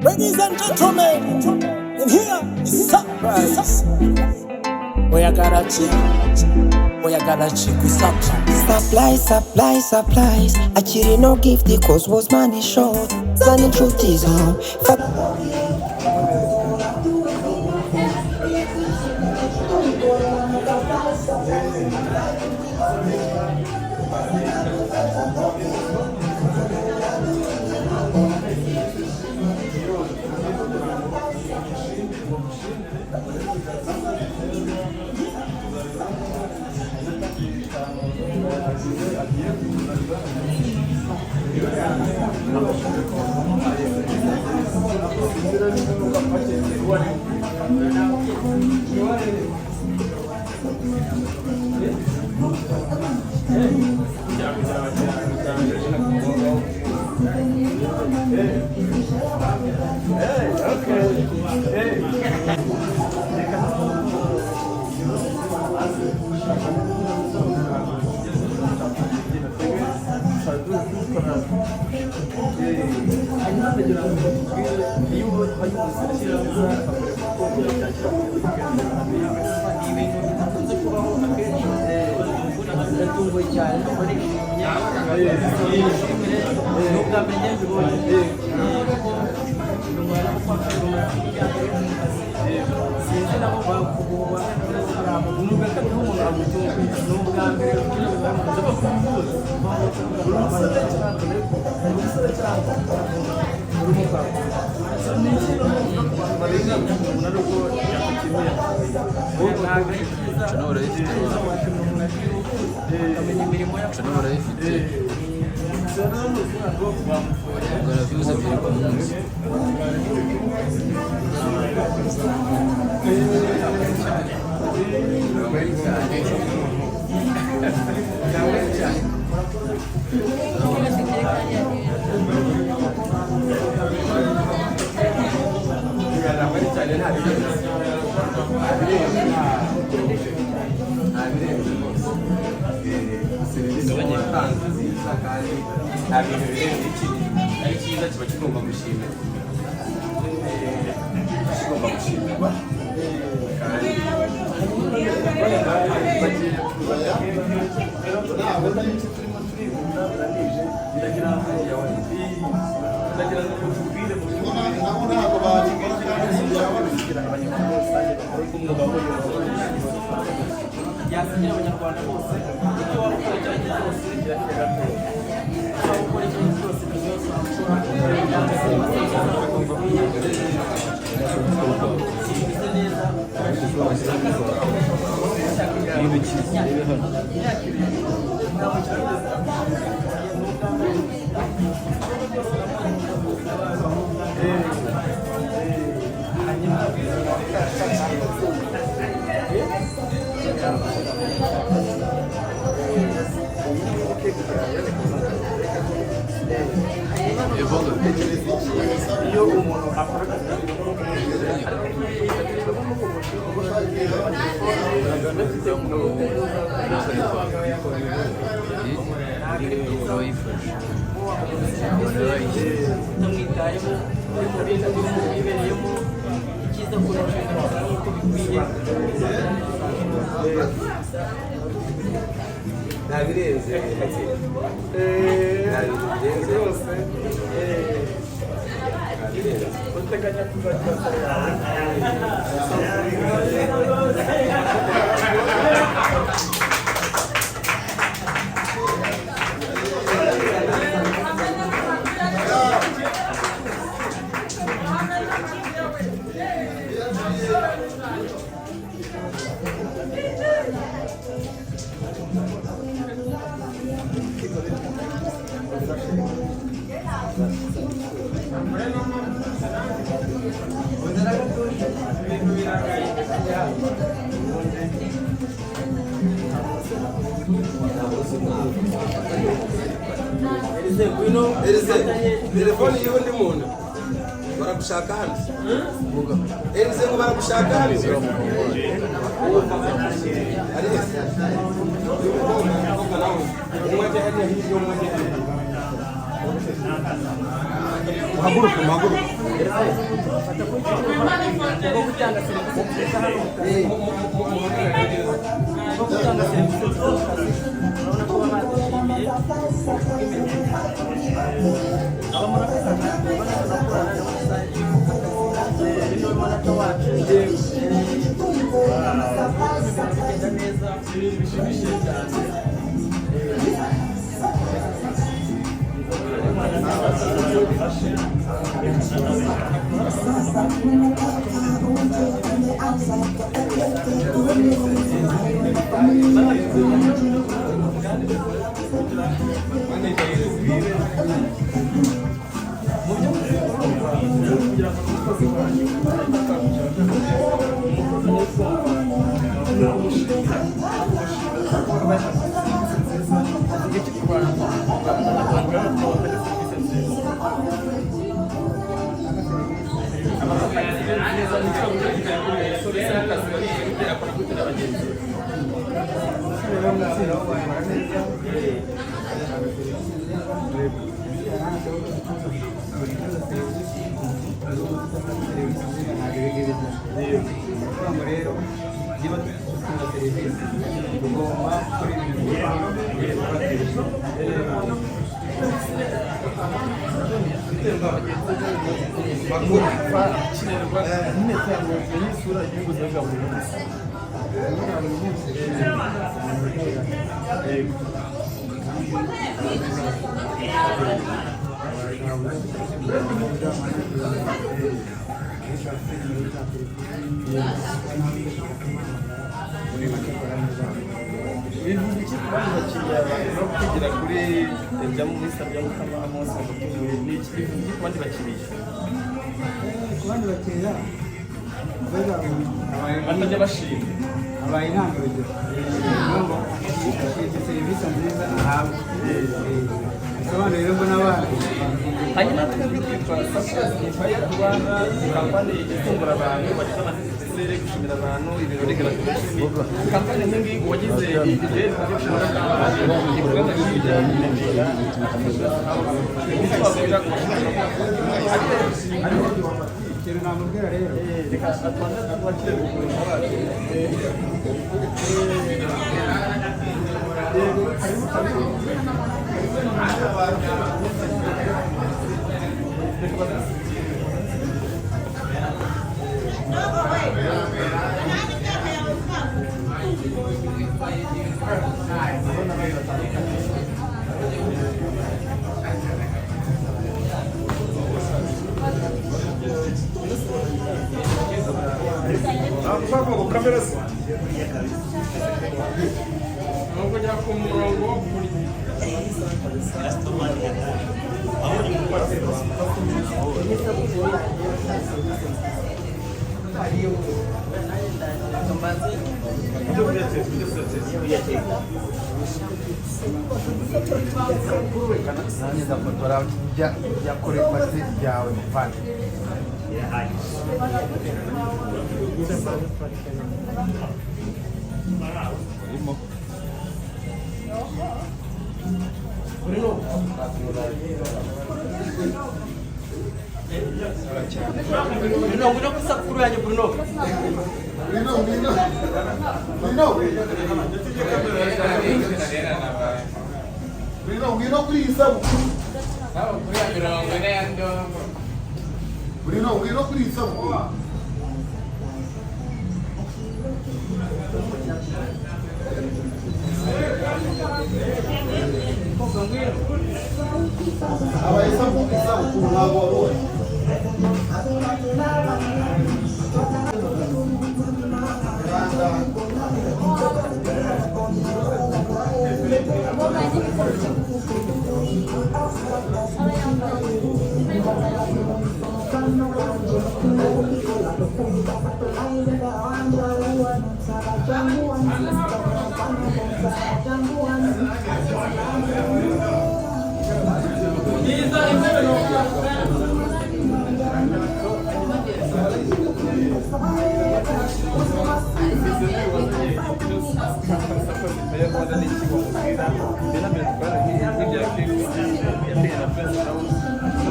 Ladies and gentlemen, and here is surprise. Oyagarachi ku Supplies. Actually no gift because was money short. Sunny truth is home. telefoni y'undi muntu baragushaka hano erize ngo baragushaka hano umwe Uhaguruke, uhaguruke. kugira kuri bya muri sabya mukama amonsa batumwe n'iki kubandi bakirisha kubandi bakira batajya bashima abaye intangarugero iyi serivisi nziza ahabwa bisobanuye rero ngo n'abana hanyuma twebwe twitwa Sapphire Fire Rwanda kampani itungura abantu bagize amasezerere gushimira abantu ibirori graduation kampani nk'ingi wagize ideye yo gushimira abantu ikorana n'ibijyanye ikintu namubwira rero reka atwanda twakire gukora abacu nanyeza fotora ya kore pate yawe mfano Bruno, uno kusakuru yanyu Bruno. Bruno kuri isabukuru. Bruno kuri isabukuru. Abaye isabukuru ntabwo wabonye.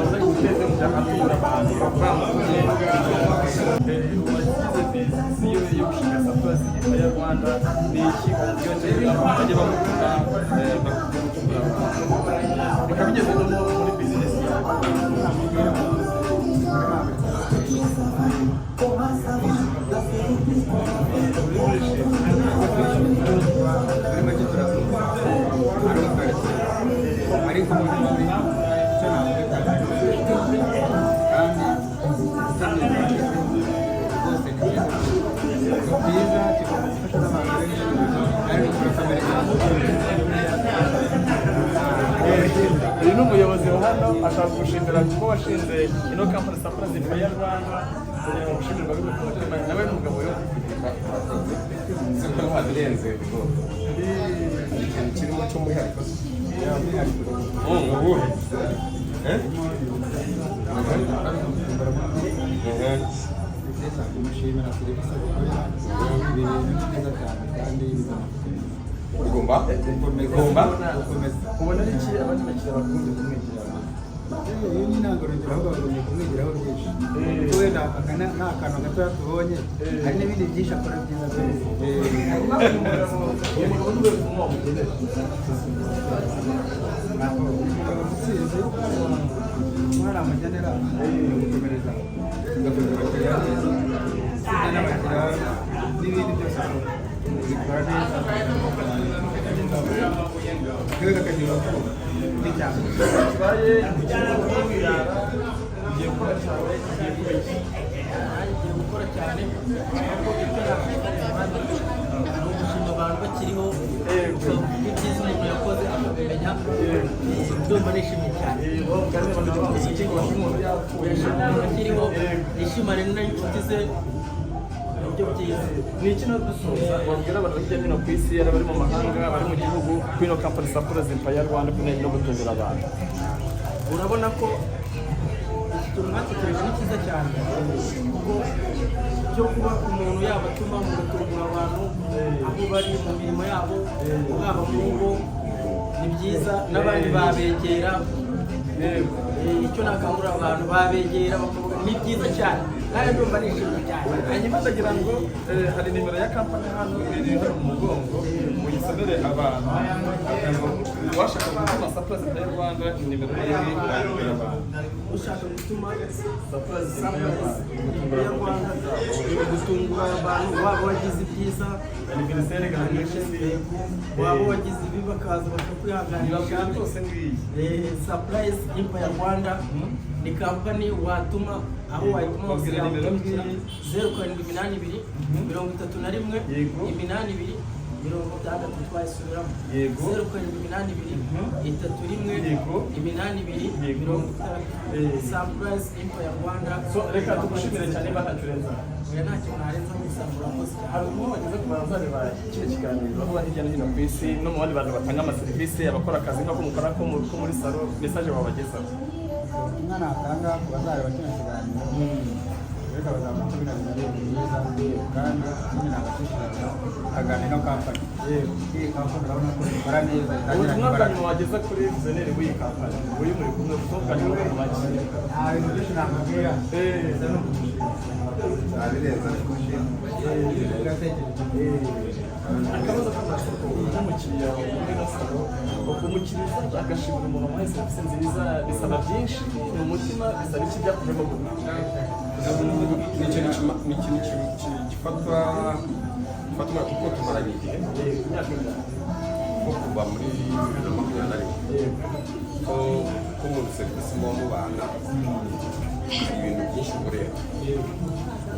uza guteza kujya atura abantu bavuye uwagize viziyo yo gushinga Surprise Empire Rwanda ni iki uburyo bajya bavuga bikaba bigeze no muri business yawe. Uyu ni umuyobozi wa hano ashaka gushimira kuko washinze ino kampani Surprise Empire Rwanda gushimirwa bimutima nawe n'umugabo yo siko habirenze ubwo ikintu kirimo cyo muri hariko kumushimira serivisi bakorera ibintu nziza cyane kandi igomba gukomeza ubona ari iki abandi bakiriya bakunze kumwegera iyo ni intangarugero ahubwo bagomba kumwigiraho byinshi kuko wenda nta kantu gatoya tubonye hari n'ibindi byinshi akora byiza usinzi umwana amagenera gukomereza ugakomeza abakiriya neza usibye n'abakiriya n'ibindi byose bikora neza yewe kakagira urukundo n'icyaha kibaye kirabwirara ugiye gukora cyane ugiye gukora cyane kuko ibyo ni ugushima abantu bakiriho ibyiza umuntu yakoze akabimenya ndumva nishimye cyane bakiriho nishimane n'inshuti ze uburyo byiza ni iki no dusoza wabwira abantu hirya no hino ku isi ari abari mu mahanga abari mu gihugu kuri ino kampani Surprise Empire Rwanda kunenye no gutungira abantu. urabona ko iki kintu mwatekereje ni cyiza cyane kuko cyo kuba umuntu yabatuma mu gutungura abantu aho bari mu mirimo yabo haba mu ngo ni byiza n'abandi babegera icyo nakangurira abantu babegera bakavuga ni byiza cyane kandi ndumva nishimye cyane. Hanyuma ndagira ngo hari nimero ya kampani hano iri hano mu mugongo uyisomere abantu washaka gutuma Surprise Empire Rwanda nimero iri irabwira abantu ushaka gutuma Surprise Empire Rwanda gutungura abantu waba wagize ibyiza waba wagize ibi bakaza bakakwihanganisha byose ngiyi Surprise Empire Rwanda ni kampani watuma aho wayituma hose nimero ngiyi 0782 31 82 60 twayisubiramo 0782 31 82 Surprise Empire Rwanda. so reka tugushimire cyane bakacurenza oya nta kintu narenza gusambura kose hari umuntu wageze ku bantu bareba kino kiganiro aho hirya no hino ku isi no mu bandi bantu batanga amaserivisi abakora akazi nk'ako mukora ko muri salo message wabagezaho umwana atanga ku bazareba kino kiganiro reka bazamura ko bino bintu byiza kandi nyine nabashishikariza kagana ino kampani iyi kampani urabona ko ikora neza ubutumwa bwa nyuma wageza kuri visionnaire w'iyi kampani uyu muri kumwe ubutumwa bwa nyuma muri make ibintu byinshi namubwira abirenze akabazo k'amasoko n'umukiriya muri ino salo umukiriya agashimira umuntu wamuhaye serivisi nziza bisaba byinshi mu mutima bisaba iki byakozemo ni ikintu gifatwa kuko tumaranye igihe nko kuva muri 2021 ko umuntu serivisi muba mubana ibintu byinshi ureba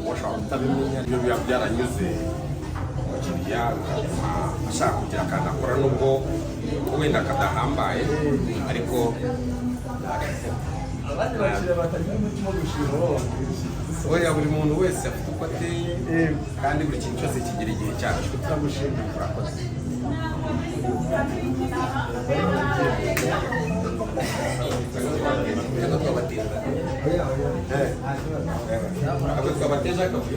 washaka kutabimenya ibyo biba byaranyuze umukiriya ashaka kugira akantu akora nubwo wenda kadahambaye ariko abandi bakiriya batagira umutima wo gushima oya buri muntu wese afite uko ateye kandi buri kintu cyose kigira igihe cyacyo turagushimira urakoze twabateza akavuyo